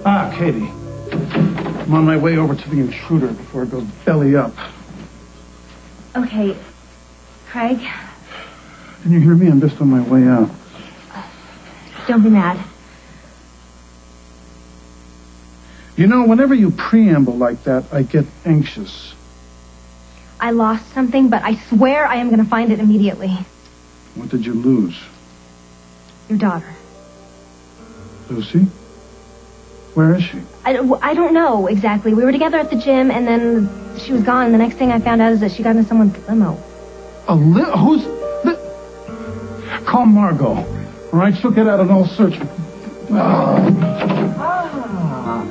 Ah, Katie. I'm on my way over to the intruder before it goes belly up. Okay. Craig? Can you hear me? I'm just on my way out. Don't be mad. You know, whenever you preamble like that, I get anxious. I lost something, but I swear I am going to find it immediately. What did you lose? Your daughter. Lucy? Where is she? I don't know exactly. We were together at the gym, and then she was gone. And the next thing I found out is that she got into someone's limo. A limo? Who's... Call Margot. All right, she'll get out and I'll search.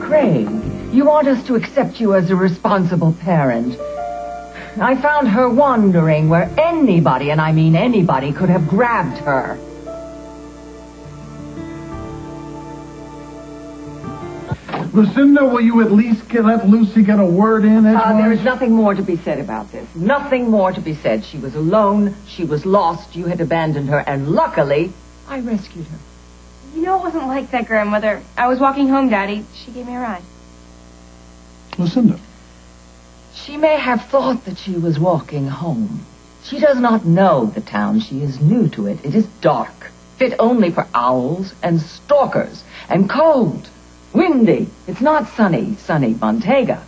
Craig, you want us to accept you as a responsible parent. I found her wandering where anybody, and I mean anybody, could have grabbed her. Lucinda, will you at least let Lucy get a word in? There is nothing more to be said about this. Nothing more to be said. She was alone. She was lost. You had abandoned her. And luckily, I rescued her. You know it wasn't like that, Grandmother. I was walking home, Daddy. She gave me a ride. Lucinda. She may have thought that she was walking home. She does not know the town. She is new to it. It is dark, fit only for owls and stalkers, and cold. Windy. It's not sunny Montega.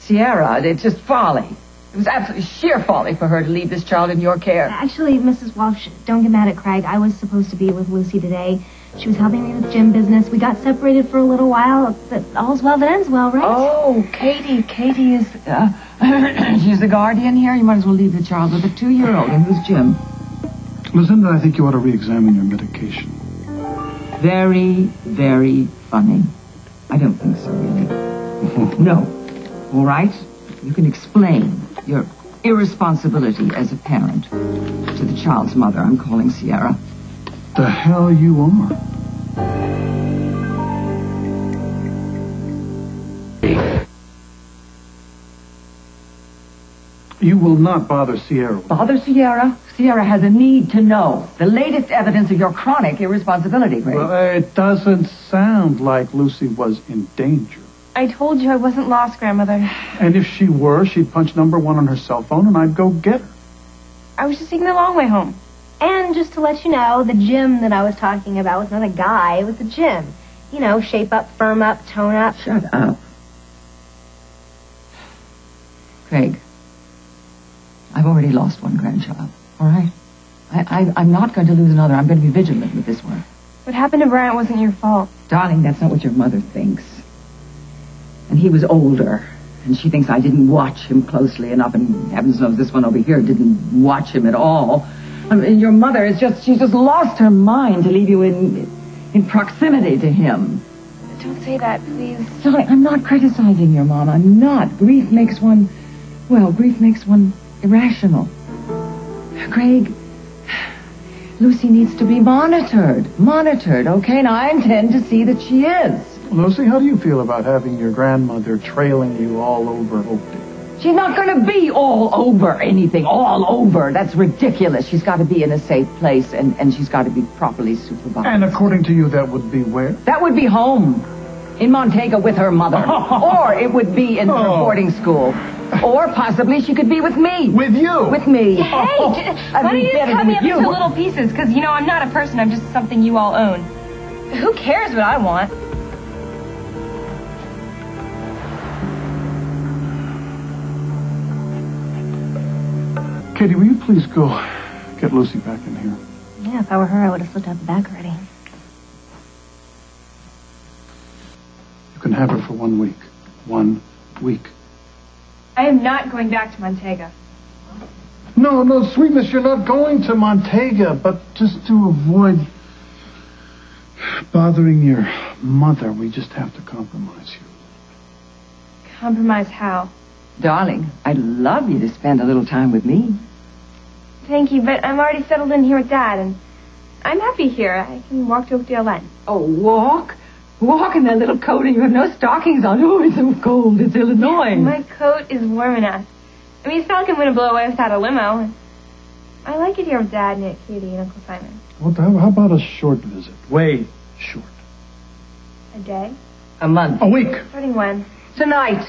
Sierra, it's just folly. It was absolutely sheer folly for her to leave this child in your care. Actually, Mrs. Walsh, don't get mad at Craig. I was supposed to be with Lucy today. She was helping me with gym business. We got separated for a little while, but all's well that ends well, right? Oh, Katie is, she's the guardian here. You might as well leave the child with a 2-year-old in whose gym. Lucinda, I think you ought to re-examine your medication. Very, very funny. I don't think so, really. No. All right? You can explain your irresponsibility as a parent to the child's mother. I'm calling Sierra. The hell you are. You will not bother Sierra. Bother Sierra? Sierra has a need to know the latest evidence of your chronic irresponsibility, Grace. Well, it doesn't sound like Lucy was in danger. I told you I wasn't lost, Grandmother. And if she were, she'd punch number 1 on her cell phone and I'd go get her. I was just taking the long way home. And just to let you know, the gym that I was talking about was not a guy, it was a gym. You know, shape up, firm up, tone up. Shut up. Craig, I've already lost one grandchild, all right? I'm not going to lose another. I'm going to be vigilant with this one. What happened to Bryant wasn't your fault. Darling, that's not what your mother thinks. And he was older, and she thinks I didn't watch him closely enough, and heavens knows this one over here didn't watch him at all. I mean, your mother she's just lost her mind to leave you in proximity to him. Don't say that, please. Darling, I'm not criticizing your mom. I'm not. Grief makes one irrational. Craig, Lucy needs to be monitored, okay? And I intend to see that she is. Lucy, how do you feel about having your grandmother trailing you all over Oakdale? She's not going to be all over anything, all over. That's ridiculous. She's got to be in a safe place, and she's got to be properly supervised. And according to you, that would be where? That would be home. In Montega with her mother. Or it would be in her boarding school. Or possibly she could be with me. With you? With me. Hey, why don't you just cut me up into little pieces? Because, you know, I'm not a person. I'm just something you all own. Who cares what I want? Katie, will you please go get Lucy back in here? Yeah, if I were her, I would have slipped out the back already. You can have her for 1 week. 1 week. I am not going back to Montega. No, sweetness, you're not going to Montega, but just to avoid bothering your mother, we just have to compromise you. Compromise how? Darling, I'd love you to spend a little time with me. Thank you, but I'm already settled in here with Dad, and I'm happy here. I can walk to Oakdale Len. Oh, walk? Walk in that little coat and you have no stockings on. Oh, it's so cold. It's Illinois. My coat is warm enough. I mean, it's not going to blow away without a limo. I like it here with Dad and Aunt Katie and Uncle Simon. How about a short visit? Way short. A day? A month. A week. Starting when? Tonight.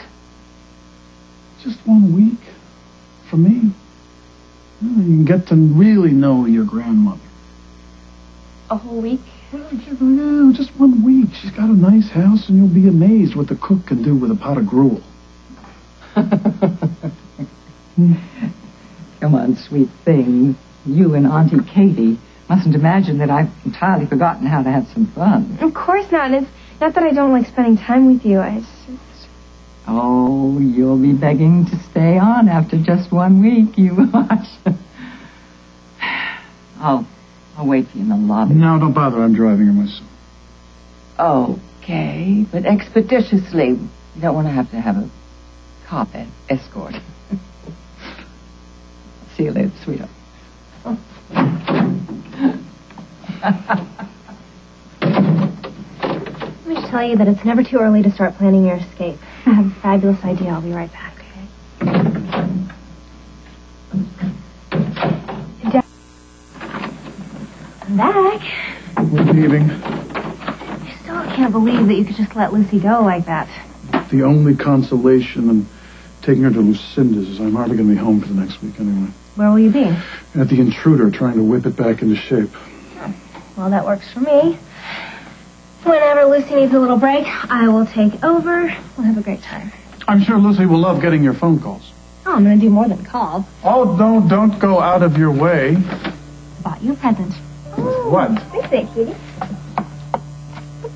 Just 1 week. For me. You can get to really know your grandmother. A whole week? Yeah, just 1 week. She's got a nice house, and you'll be amazed what the cook can do with a pot of gruel. Come on, sweet thing. You and Auntie Katie mustn't imagine that I've entirely forgotten how to have some fun. Of course not. It's not that I don't like spending time with you. Oh, you'll be begging to stay on after just 1 week, you watch. I'll wait for you in the lobby. No, don't bother. I'm driving her myself. Okay, but expeditiously. You don't want to have a cop escort. See you later, sweetheart. Let me just tell you that it's never too early to start planning your escape. I have a fabulous idea. I'll be right back, okay? I'm back. We're leaving. I still can't believe that you could just let Lucy go like that. The only consolation in taking her to Lucinda's is I'm hardly going to be home for the next week anyway. Where will you be? At the Intruder, trying to whip it back into shape. Well, that works for me. Whenever Lucy needs a little break, I will take over. We'll have a great time. I'm sure Lucy will love getting your phone calls. Oh, I'm going to do more than call. Oh, don't go out of your way. Bought you a present. What? Thanks, Kitty.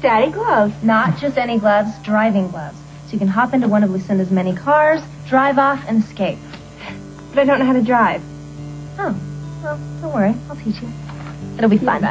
Daddy gloves. Not just any gloves, driving gloves. So you can hop into one of Lucinda's many cars, drive off, and escape. But I don't know how to drive. Oh, well, don't worry. I'll teach you. It'll be fun.